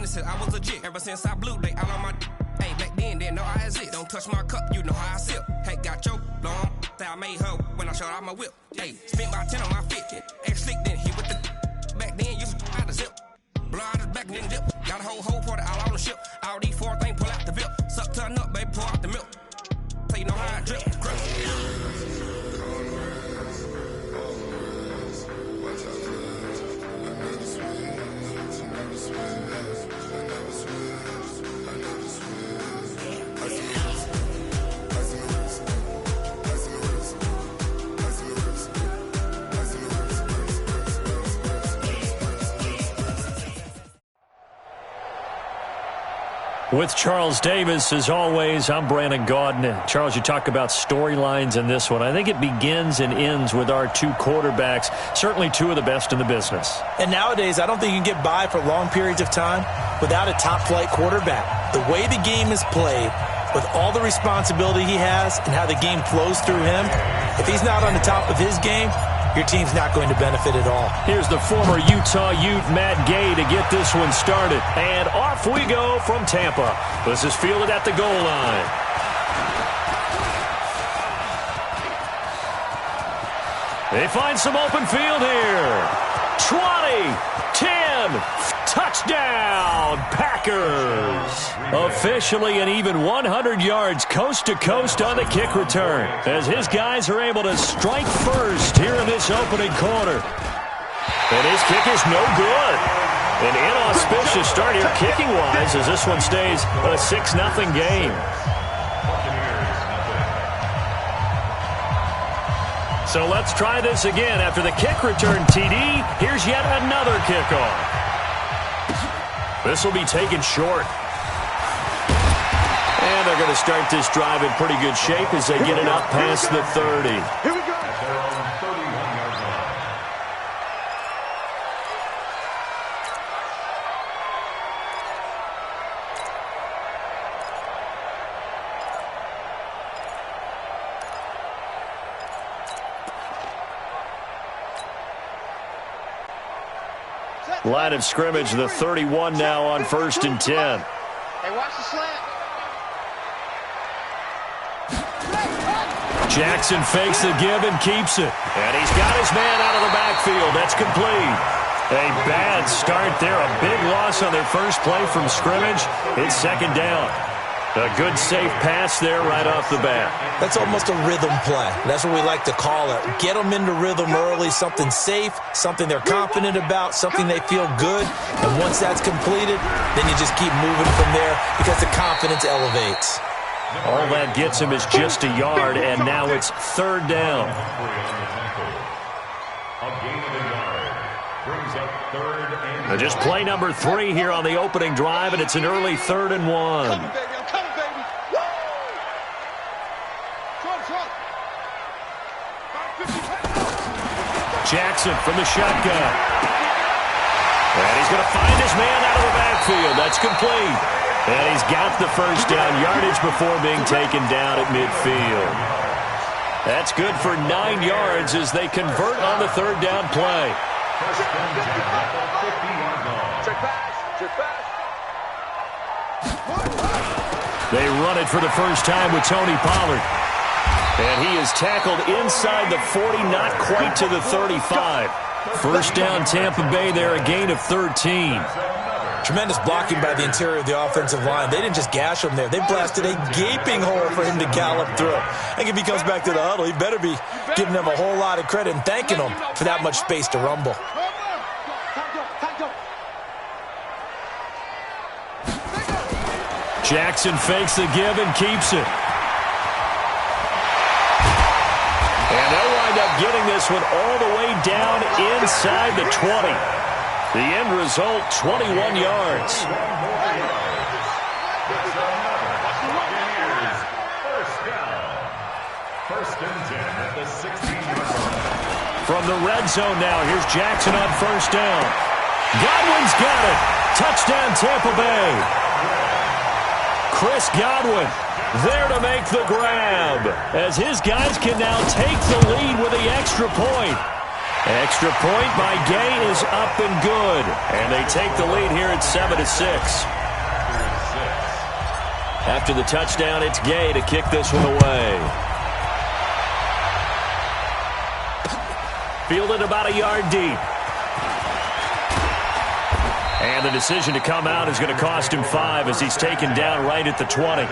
honest, I was legit. Ever since I blew, they all on my hey, back then, didn't know I exist. Don't touch my cup, you know how I sip. Hey, got your long, that I made her when I showed out my whip. Hey, spent my 10 on my fit. Ex-slick, then hit with the back then, you out the zip. Blow out his back and then dip. Got a whole party all on the ship. All these four things, pull out the VIP. Suck, turn up, baby, pour out the milk. So you know how I drip. With Charles Davis, as always, I'm Brandon Gaudin. Charles, you talk about storylines in this one. I think it begins and ends with our two quarterbacks, certainly two of the best in the business. And nowadays, I don't think you can get by for long periods of time without a top-flight quarterback. The way the game is played, with all the responsibility he has and how the game flows through him, if he's not on the top of his game, your team's not going to benefit at all. Here's the former Utah Ute, Matt Gay, to get this one started. And off we go from Tampa. This is fielded at the goal line. They find some open field here. 20, 10, touchdown, Packers. Officially an even 100 yards coast to coast on the kick return, as his guys are able to strike first here in this opening quarter. And his kick is no good. An inauspicious start here kicking-wise, as this one stays a 6-0 game. So let's try this again. After the kick return, TD, here's yet another kickoff. This will be taken short. And they're going to start this drive in pretty good shape as they get it up past the 30. Here we go. Line of scrimmage, the 31 now on 1st and 10. Hey, watch the slant. Jackson fakes the give and keeps it. And he's got his man out of the backfield. That's complete. A bad start there. A big loss on their first play from scrimmage. It's 2nd down. A good, safe pass there right off the bat. That's almost a rhythm play. That's what we like to call it. Get them into rhythm early, something safe, something they're confident about, something they feel good. And once that's completed, then you just keep moving from there because the confidence elevates. All that gets him is just a yard, and now it's 3rd down. And just play number 3 here on the opening drive, and it's an early 3rd and 1. Jackson from the shotgun. And he's going to find his man out of the backfield. That's complete. And he's got the first down yardage before being taken down at midfield. That's good for 9 yards as they convert on the 3rd down play. They run it for the first time with Tony Pollard. And he is tackled inside the 40, not quite to the 35. First down, Tampa Bay there, a gain of 13. Tremendous blocking by the interior of the offensive line. They didn't just gash him there. They blasted a gaping hole for him to gallop through. I think if he comes back to the huddle, he better be giving them a whole lot of credit and thanking them for that much space to rumble. Jackson fakes the give and keeps it. And they'll wind up getting this one all the way down inside the 20. The end result, 21 yards. From the red zone now, here's Jackson on 1st down. Godwin's got it. Touchdown, Tampa Bay. Chris Godwin there to make the grab, as his guys can now take the lead with the extra point. Extra point by Gay is up and good. And they take the lead here at 7-6. After the touchdown, it's Gay to kick this one away. Fielded about a yard deep. And the decision to come out is going to cost him 5 as he's taken down right at the 20.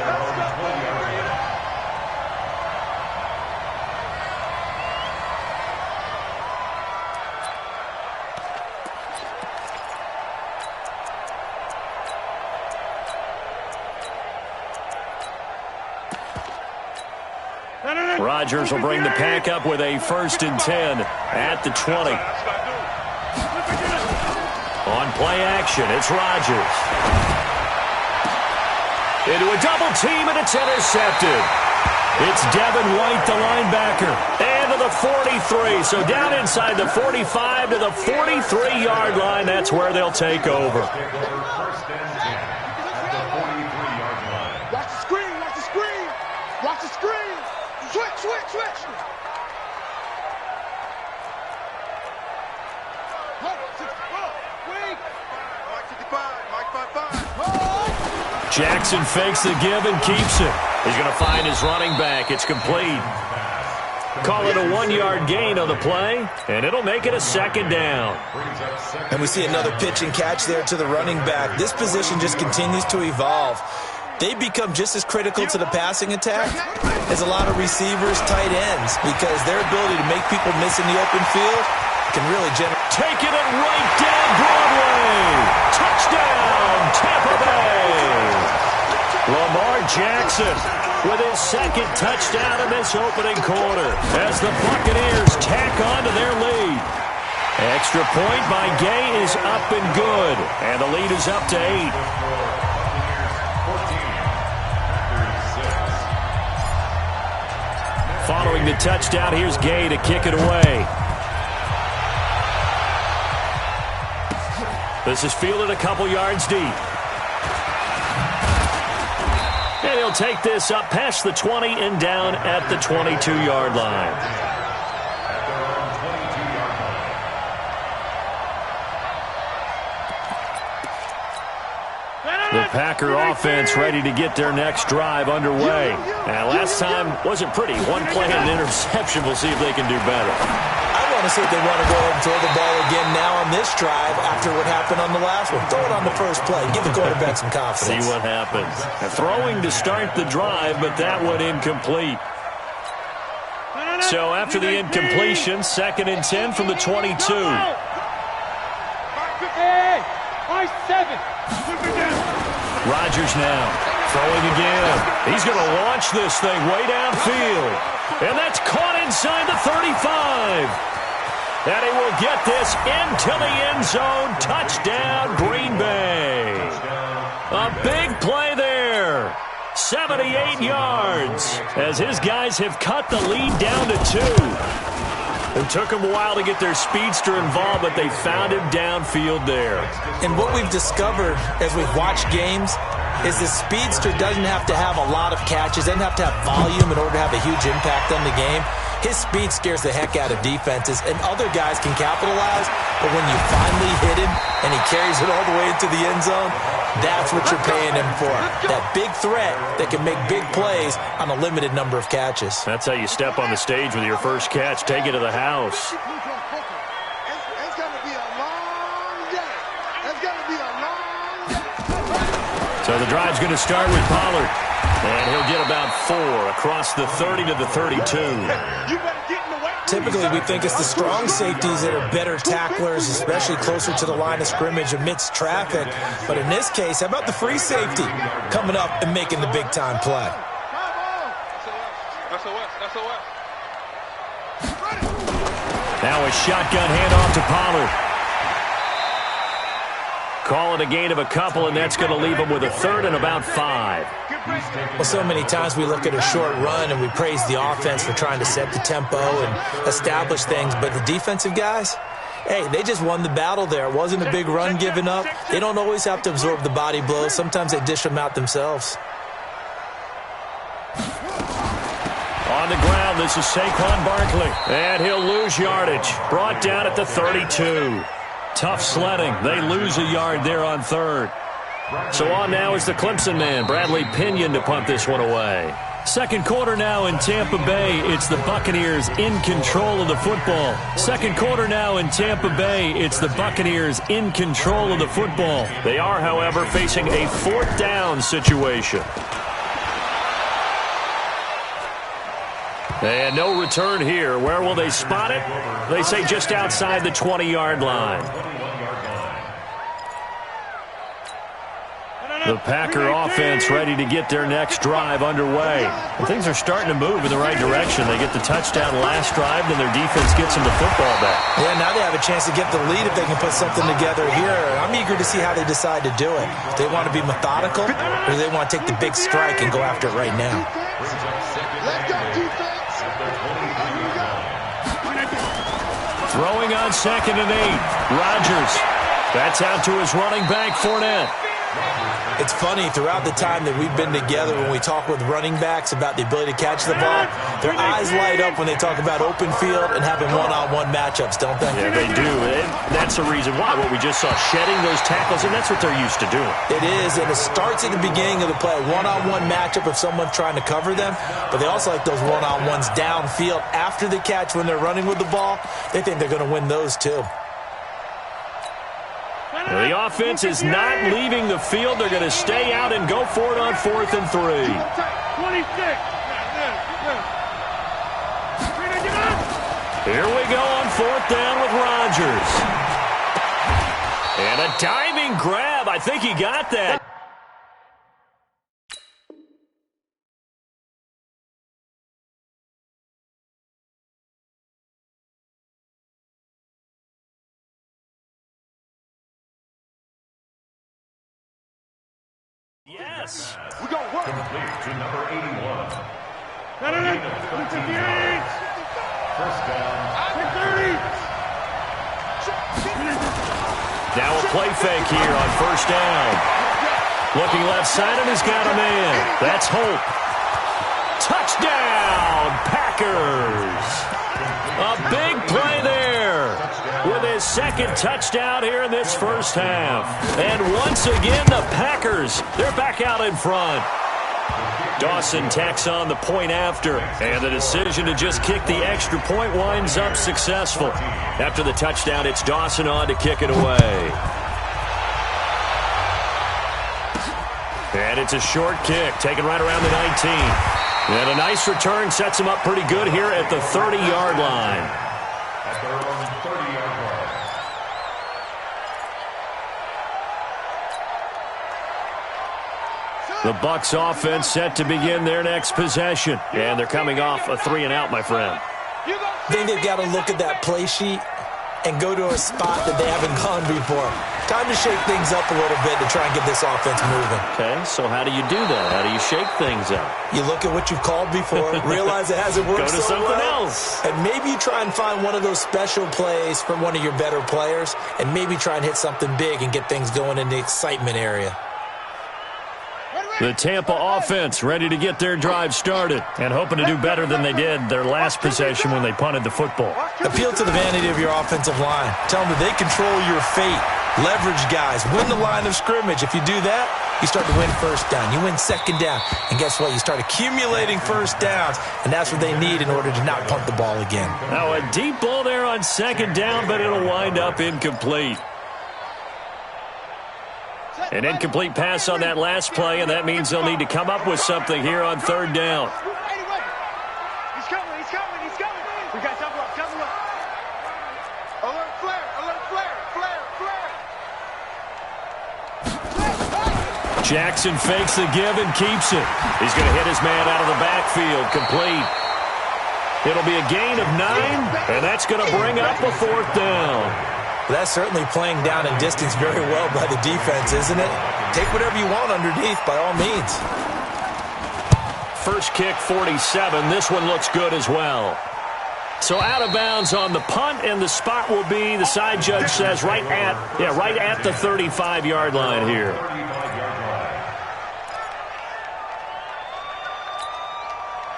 Rodgers will bring the pack up with a 1st and 10 at the 20. On play action, it's Rodgers. Into a double team, and it's intercepted. It's Devin White, the linebacker. And to the 43. So down inside the 45 to the 43-yard line. That's where they'll take over. Watch the screen, watch the screen. Watch the screen. Switch. Jackson fakes the give and keeps it. He's going to find his running back. It's complete. Call it a 1-yard gain on the play, and it'll make it a 2nd down. And we see another pitch and catch there to the running back. This position just continues to evolve. They become just as critical to the passing attack as a lot of receivers, tight ends, because their ability to make people miss in the open field can really generate. Taking it right down Broadway. Touchdown, Tampa Bay. Lamar Jackson with his 2nd touchdown in this opening quarter as the Buccaneers tack on to their lead. Extra point by Gay is up and good, and the lead is up to 8. Following the touchdown, here's Gay to kick it away. This is fielded a couple yards deep. And he'll take this up past the 20 and down at the 22-yard line. The Packer offense ready to get their next drive underway. And last time wasn't pretty. 1 play and an interception. We'll see if they can do better. I want to see if they want to go ahead and throw the ball again now on this drive after what happened on the last one. Throw it on the first play. Give the quarterback some confidence. See what happens. Throwing to start the drive, but that one incomplete. So after the incompletion, 2nd and 10 from the 22. Rodgers now throwing again. He's going to launch this thing way downfield. And that's caught inside the 35. And he will get this into the end zone. Touchdown, Green Bay. A big play there. 78 yards as his guys have cut the lead down to 2. It took them a while to get their speedster involved, but they found him downfield there. And what we've discovered as we've watched games is the speedster doesn't have to have a lot of catches, doesn't have to have volume in order to have a huge impact on the game. His speed scares the heck out of defenses, and other guys can capitalize, but when you finally hit him and he carries it all the way into the end zone, that's what you're paying him for. That big threat that can make big plays on a limited number of catches. That's how you step on the stage with your first catch. Take it to the house. It's going to be a long day. It's going to be a long day. So the drive's going to start with Pollard. And he'll get about 4 across the 30 to the 32. Typically, we think it's the strong safeties that are better tacklers, especially closer to the line of scrimmage amidst traffic. But in this case, how about the free safety coming up and making the big-time play? Now a shotgun handoff to Pollard. Call it a gain of a couple, and that's going to leave him with a 3rd and about 5. Well, so many times we look at a short run and we praise the offense for trying to set the tempo and establish things, but the defensive guys, hey, they just won the battle there. It wasn't a big run given up. They don't always have to absorb the body blows. Sometimes they dish them out themselves. On the ground, down. This is Saquon Barkley. And he'll lose yardage. Brought down at the 32. Tough sledding. They lose a yard there on third. So on now is the Clemson man, Bradley Pinion, to punt this one away. Second quarter now in Tampa Bay. It's the Buccaneers in control of the football. Second quarter now in Tampa Bay. It's the Buccaneers in control of the football. They are, however, facing a fourth down situation. And no return here. Where will they spot it? They say just outside the 20-yard line. The Packer offense ready to get their next drive underway. And things are starting to move in the right direction. They get the touchdown last drive, then their defense gets them the football back. Yeah, now they have a chance to get the lead if they can put something together here. I'm eager to see how they decide to do it. Do they want to be methodical, or do they want to take the big strike and go after it right now? Let's go, defense. Throwing on 2nd and 8. Rodgers. That's out to his running back, Fournette. It's funny, throughout the time that we've been together, when we talk with running backs about the ability to catch the ball, their eyes light up when they talk about open field and having one-on-one matchups, don't they? Yeah, they do. And that's the reason why. What we just saw, shedding those tackles, and that's what they're used to doing. It is, and it starts at the beginning of the play. One-on-one matchup if someone's trying to cover them, but they also like those one-on-ones downfield after the catch when they're running with the ball. They think they're going to win those, too. The offense is not leaving the field. They're going to stay out and go for it on 4th and 3. 26. Here we go on 4th down with Rodgers. And a diving grab. I think he got that. Yes. We go work. Complete to number 81. First down. 30. Now a play fake here on 1st down. Looking left side, and he's got a man. That's Hope. Touchdown, Packers. A big play there with his second touchdown here in this first half. And once again, the Packers, they're back out in front. Dawson tacks on the point after, and the decision to just kick the extra point winds up successful. After the touchdown, it's Dawson on to kick it away. And it's a short kick, taken right around the 19. And a nice return sets him up pretty good here at the 30-yard line. At their own 30-yard line. The Bucs offense set to begin their next possession. And they're coming off a 3-and-out, my friend. I think they've got to look at that play sheet and go to a spot that they haven't gone before. Time to shake things up a little bit to try and get this offense moving. Okay, so how do you do that? How do you shake things up? You look at what you've called before, realize it hasn't worked Go to so something well, else. and maybe you try and find one of those special plays from one of your better players, and maybe try and hit something big and get things going in the excitement area. The Tampa offense ready to get their drive started and hoping to do better than they did their last possession when they punted the football. Appeal to the vanity of your offensive line. Tell them that they control your fate. Leverage guys. Win the line of scrimmage. If you do that, you start to win first down. You win second down. And guess what? You start accumulating first downs, and that's what they need in order to not punt the ball again. Now a deep ball there on second down, but it'll wind up incomplete. An incomplete pass on that last play, and that means they'll need to come up with something here on 3rd down. He's coming. We got double up. Alert flare. Jackson fakes the give and keeps it. He's going to hit his man out of the backfield, complete. It'll be a gain of 9, and that's going to bring up a 4th down. That's certainly playing down and distance very well by the defense, isn't it? Take whatever you want underneath, by all means. First kick, 47. This one looks good as well. So out of bounds on the punt, and the spot will be, the side judge says, right at the 35-yard line here.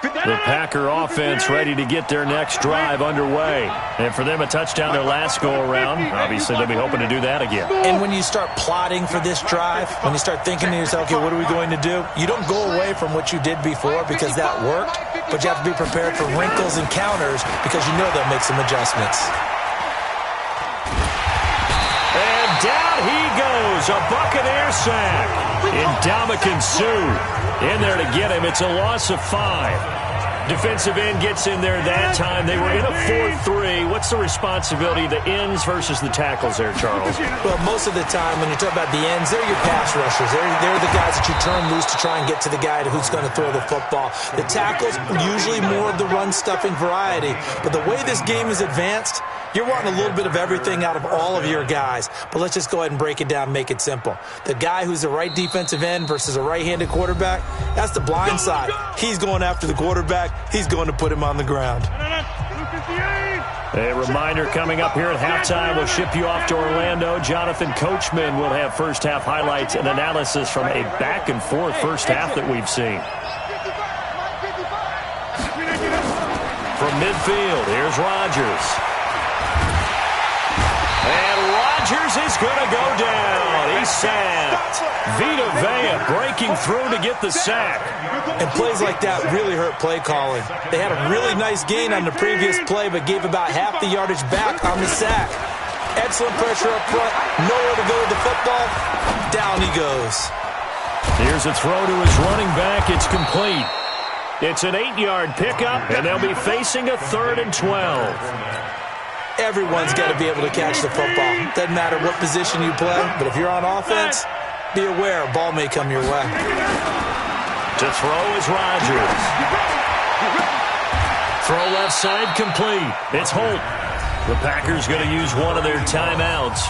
The Packer offense ready to get their next drive underway. And for them, a touchdown their last go-around. Obviously, they'll be hoping to do that again. And when you start plotting for this drive, when you start thinking to yourself, okay, what are we going to do? You don't go away from what you did before because that worked, but you have to be prepared for wrinkles and counters because you know they'll make some adjustments. And down he goes, a Buccaneer sack. Ndamukong Suh in there to get him. It's a loss of 5. Defensive end gets in there that time. They were in a 4-3. What's the responsibility of the ends versus the tackles there, Charles? Well, most of the time when you talk about the ends, they're your pass rushers. They're the guys that you turn loose to try and get to the guy who's going to throw the football. The tackles, usually more of the run-stuffing variety. But the way this game is advanced, you're wanting a little bit of everything out of all of your guys. But let's just go ahead and break it down and make it simple. The guy who's the right defensive end versus a right-handed quarterback, that's the blind side. He's going after the quarterback. He's going to put him on the ground. A reminder coming up here at halftime. We'll ship you off to Orlando. Jonathan Coachman will have first-half highlights and analysis from a back-and-forth first half that we've seen. From midfield, here's Rodgers. And Rodgers is going to go down. He's sacked. Vita Vea breaking through to get the sack. And plays like that really hurt play calling. They had a really nice gain on the previous play, but gave about half the yardage back on the sack. Excellent pressure up front. Nowhere to go with the football. Down he goes. Here's a throw to his running back. It's complete. It's an 8-yard pickup, and they'll be facing a 3rd and 12. Everyone's got to be able to catch the football. Doesn't matter what position you play, but if you're on offense, be aware a ball may come your way. To throw is Rodgers. Throw left side complete. It's Holt. The Packers going to use one of their timeouts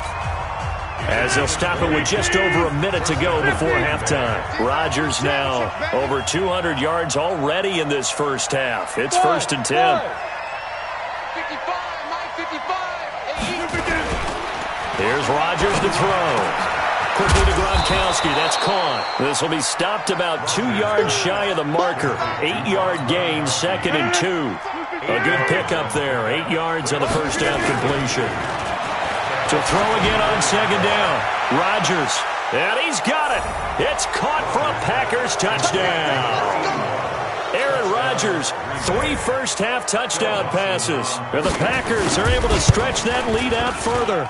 as they'll stop it with just over a minute to go before halftime. Rodgers now over 200 yards already in this first half. It's 1st and 10. Here's Rodgers to throw. Quickly to Gronkowski. That's caught. This will be stopped about 2 yards shy of the marker. 8-yard gain, 2nd and 2. A good pickup there. 8 yards on the first down completion. To throw again on 2nd down. Rodgers. And he's got it. It's caught for a Packers touchdown. Aaron Rodgers, 3 first-half touchdown passes. And the Packers are able to stretch that lead out further.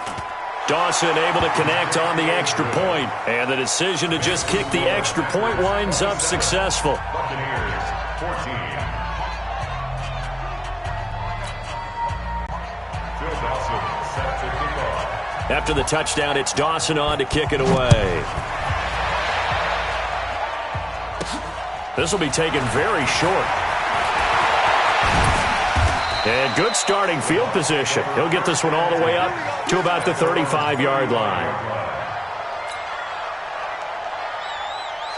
Dawson able to connect on the extra point, and the decision to just kick the extra point winds up successful. Buccaneers, 14. Phil Dawson set to kick off. After the touchdown, it's Dawson on to kick it away. This will be taken very short. And good starting field position. He'll get this one all the way up to about the 35-yard line.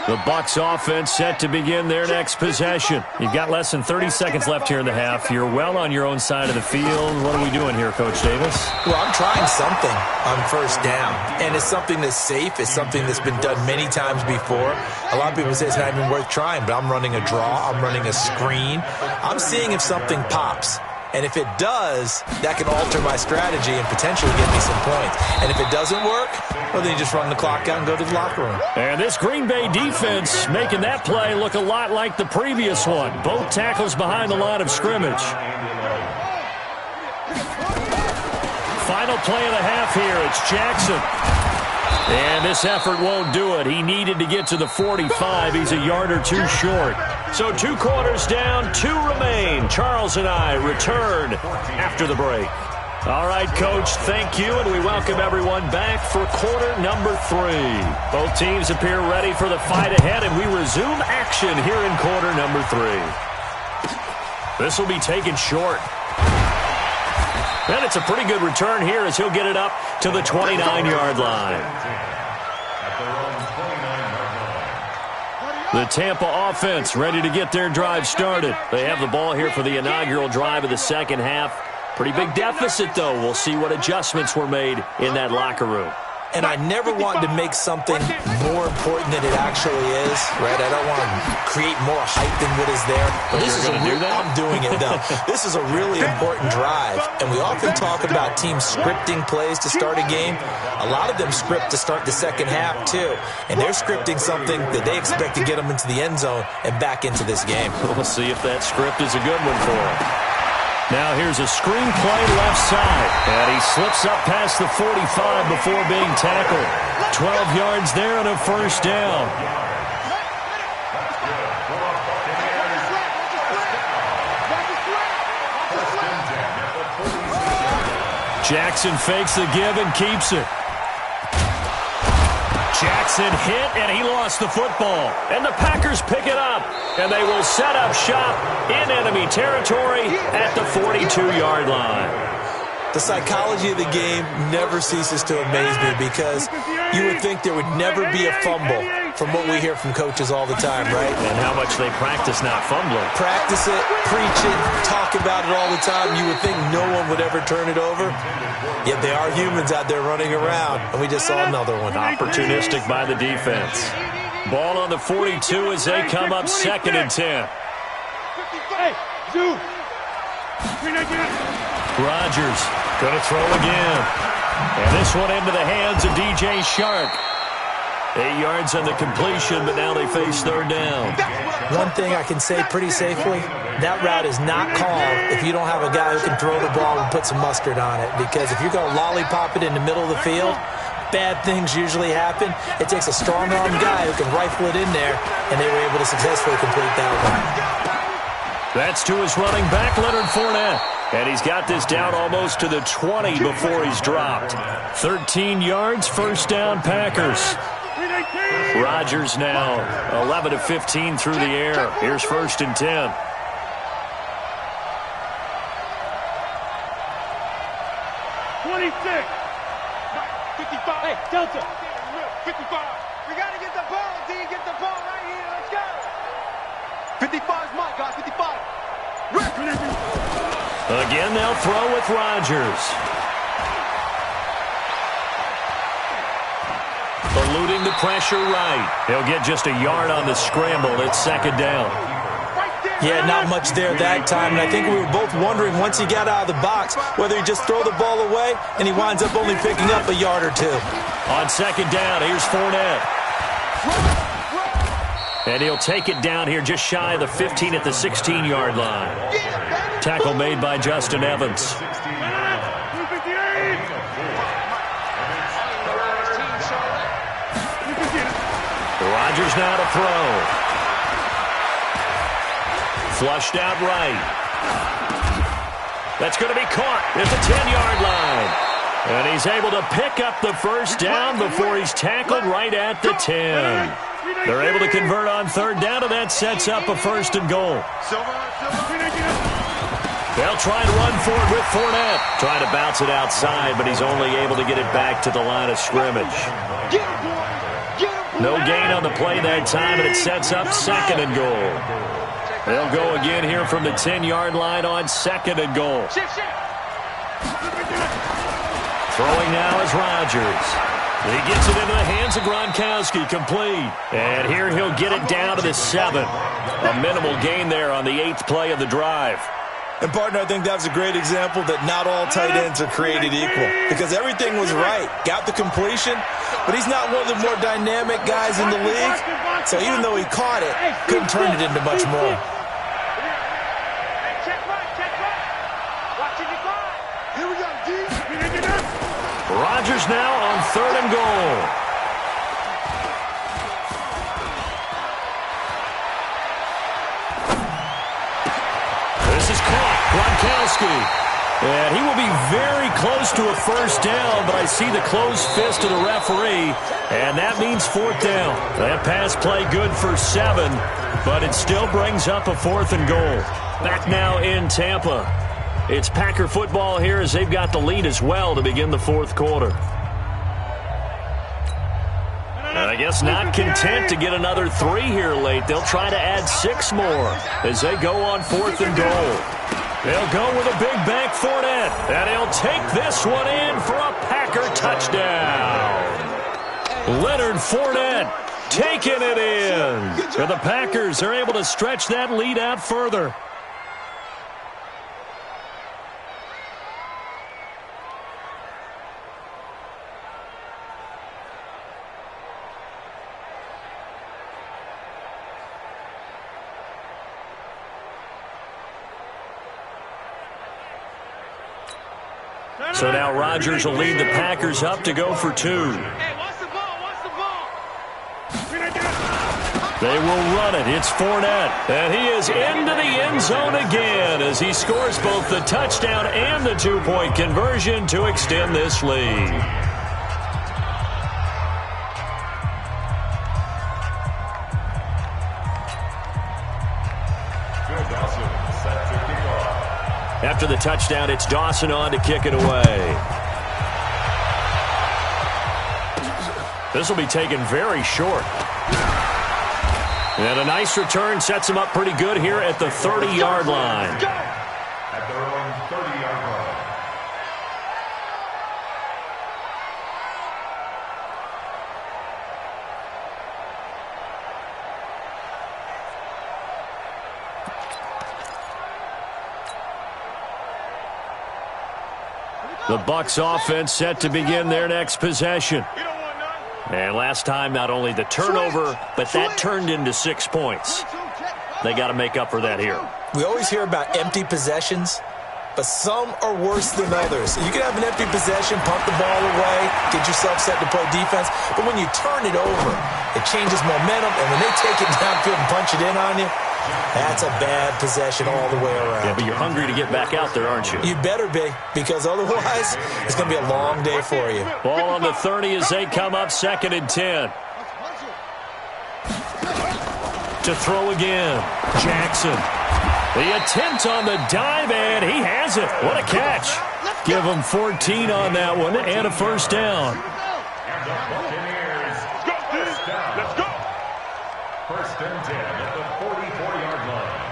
The Bucs offense set to begin their next possession. You've got less than 30 seconds left here in the half. You're well on your own side of the field. What are we doing here, Coach Davis? Well, I'm trying something on first down. And it's something that's safe. It's something that's been done many times before. A lot of people say it's not even worth trying, but I'm running a draw. I'm running a screen. I'm seeing if something pops. And if it does, that can alter my strategy and potentially get me some points. And if it doesn't work, well, then you just run the clock out and go to the locker room. And this Green Bay defense making that play look a lot like the previous one. Both tackles behind the line of scrimmage. Final play of the half here. It's Jackson. And this effort won't do it. He needed to get to the 45. He's a yard or two short. So 2 quarters down, 2 remain. Charles and I return after the break. All right, Coach, thank you, and we welcome everyone back for quarter number 3. Both teams appear ready for the fight ahead, and we resume action here in quarter number 3. This will be taken short. And it's a pretty good return here as he'll get it up to the 29-yard line. The Tampa offense ready to get their drive started. They have the ball here for the inaugural drive of the second half. Pretty big deficit, though. We'll see what adjustments were made in that locker room. and I never want to make something more important than it actually is, right? I don't want to create more hype than what is there. But this is I'm doing it, though. This is a really important drive, and we often talk about teams scripting plays to start a game. A lot of them script to start the second half, too, and they're scripting something that they expect to get them into the end zone and back into this game. We'll see if that script is a good one for him. Now here's a screen play left side, and he slips up past the 45 before being tackled. 12 yards there and a first down. Jackson fakes the give and keeps it. Jackson hit, and he lost the football. And the Packers pick it up, and they will set up shop in enemy territory at the 42-yard line. The psychology of the game never ceases to amaze me because you would think there would never be a fumble from what we hear from coaches all the time, right? And how much they practice not fumbling. Practice it, preach it, talk about it all the time. You would think no one would ever turn it over. Yet they are humans out there running around, and we just saw another one. Opportunistic by the defense. Ball on the 42 as they come up 2nd and 10. Rodgers going to throw again. And this one into the hands of DJ Shark. 8 yards on the completion, but now they face 3rd down. One thing I can say pretty safely, that route is not called if you don't have a guy who can throw the ball and put some mustard on it. Because if you're going to lollipop it in the middle of the field, bad things usually happen. It takes a strong-armed guy who can rifle it in there, and they were able to successfully complete that one. That's to his running back, Leonard Fournette. And he's got this down almost to the 20 before he's dropped. 13 yards, first down, Packers. Rodgers now 11 of 15 through the air. Here's 1st and 10. Hey, Delta. 55. We got to get the ball, D. Get the ball right here. Let's go. 55 is mine, guys. 55. Again, they'll throw with Rodgers. Eluding the pressure right. He'll get just a yard on the scramble. It's 2nd down. Yeah, not much there that time. And I think we were both wondering once he got out of the box whether he'd just throw the ball away, and he winds up only picking up a yard or two. On 2nd down, here's Fournette. And he'll take it down here just shy of the 15 at the 16-yard line. Tackle made by Justin Evans. Rodgers now to throw. Flushed out right. That's going to be caught at the 10-yard line. And he's able to pick up the first down before he's tackled right at the 10. They're able to convert on 3rd down, and that sets up a 1st and goal. They'll try and run for it with Fournette. Trying to bounce it outside, but he's only able to get it back to the line of scrimmage. No gain on the play that time, and it sets up 2nd and goal. They'll go again here from the 10-yard line on 2nd and goal. Throwing now is Rodgers. He gets it into the hands of Gronkowski, complete. And here he'll get it down to the 7. A minimal gain there on the 8th play of the drive. And, partner, I think that's a great example that not all tight ends are created equal. Because everything was right. Got the completion, but he's not one of the more dynamic guys in the league. So even though he caught it, couldn't turn it into much more. Rodgers now on 3rd and goal. This is caught. Gronkowski. And he will be very close to a first down, but I see the closed fist of the referee, and that means 4th down. That pass play good for 7, but it still brings up a 4th and goal. Back now in Tampa. It's Packer football here as they've got the lead as well to begin the 4th quarter. And I guess not content to get another 3 here late. They'll try to add 6 more as they go on 4th and goal. They'll go with a big bank Fournette, and he'll take this one in for a Packer touchdown. Leonard Fournette taking it in. And the Packers are able to stretch that lead out further. So now Rodgers will lead the Packers up to go for 2. They will run it. It's Fournette. And he is into the end zone again as he scores both the touchdown and the 2-point conversion to extend this lead. After the touchdown, it's Dawson on to kick it away. This will be taken very short. And a nice return sets him up pretty good here at the 30-yard line. At their own 30-yard line. The Bucs offense set to begin their next possession. And last time, not only the turnover, but that turned into 6 points. They got to make up for that here. We always hear about empty possessions, but some are worse than others. You can have an empty possession, pump the ball away, get yourself set to play defense, but when you turn it over, it changes momentum, and when they take it downfield and punch it in on you, that's a bad possession all the way around. Yeah, but you're hungry to get back out there, aren't you? You better be, because otherwise it's going to be a long day for you. Ball on the 30 as they come up 2nd and 10. To throw again. Jackson. The attempt on the dive, and he has it. What a catch. Give him 14 on that one and a first down. And the Buccaneers, first down. Let's go. 1st and 10 at the 44-yard line.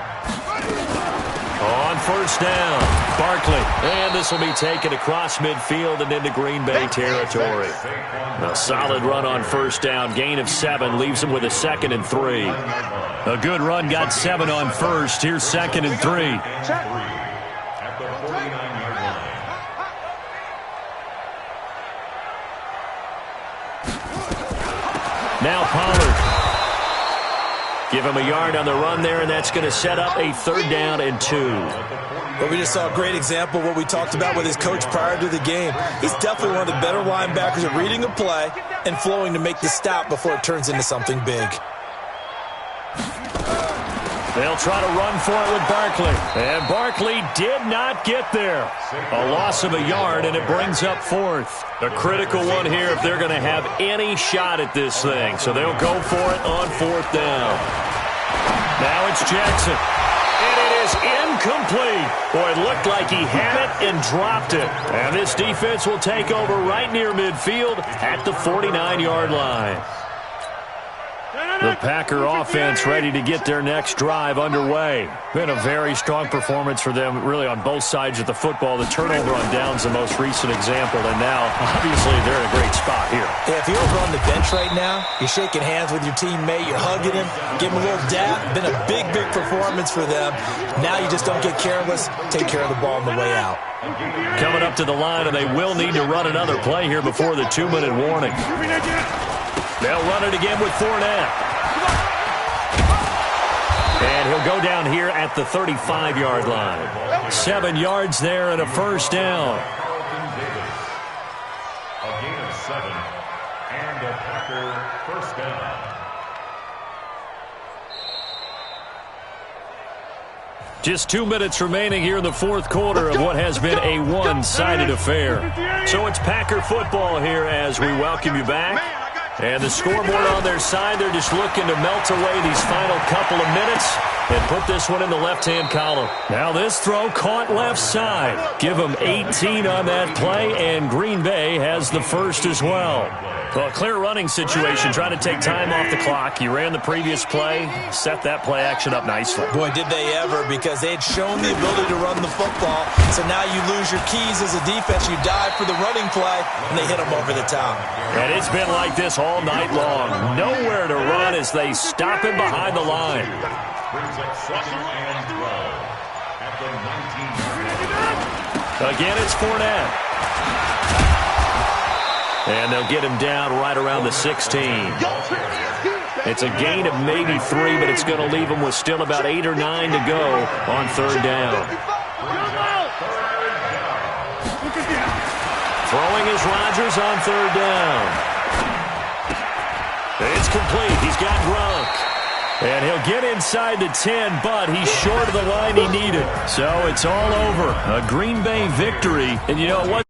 On first down, Barkley. And this will be taken across midfield and into Green Bay territory. A solid run on first down. Gain of 7 leaves him with a 2nd and 3. A good run got 7 on first. Here's 2nd and 3. At the 49-yard line. Now Pollard. Give him a yard on the run there, and that's going to set up a 3rd down and 2. Well, we just saw a great example of what we talked about with his coach prior to the game. He's definitely one of the better linebackers at reading a play and flowing to make the stop before it turns into something big. They'll try to run for it with Barkley. And Barkley did not get there. A loss of a yard, and it brings up 4th. A critical one here if they're going to have any shot at this thing. So they'll go for it on 4th down. Now it's Jackson. And it is incomplete. Boy, it looked like he had it and dropped it. And this defense will take over right near midfield at the 49-yard line. The Packer offense ready to get their next drive underway. Been a very strong performance for them, really, on both sides of the football. The turnover on downs the most recent example, and now, obviously, they're in a great spot here. Yeah, if you're over on the bench right now, you're shaking hands with your teammate, you're hugging him, give him a little dap. Been a big, big performance for them. Now you just don't get careless. Take care of the ball on the way out. Coming up to the line, and they will need to run another play here before the 2-minute warning. They'll run it again with Fournette. And he'll go down here at the 35-yard line. 7 yards there and a first down. A gain of 7 and a Packer first down. Just 2 minutes remaining here in the 4th quarter of what has been a one-sided affair. So it's Packer football here as we welcome you back. And the scoreboard on their side, they're just looking to melt away these final couple of minutes and put this one in the left-hand column. Now this throw caught left side. Give them 18 on that play, and Green Bay has the first as well. Well, a clear running situation, trying to take time off the clock. He ran the previous play, set that play action up nicely. Boy, did they ever, because they had shown the ability to run the football. So now you lose your keys as a defense. You dive for the running play, and they hit them over the top. And it's been like this all night long. Nowhere to run as they stop him behind the line. Brings up second and throw at the 19. Again, it's Fournette. And they'll get him down right around the 16. It's a gain of maybe 3, but it's going to leave him with still about 8 or 9 to go on third down. Throwing is Rodgers on third down. It's complete. He's got Gronk. And he'll get inside the 10, but he's short of the line he needed. So it's all over. A Green Bay victory. And you know what?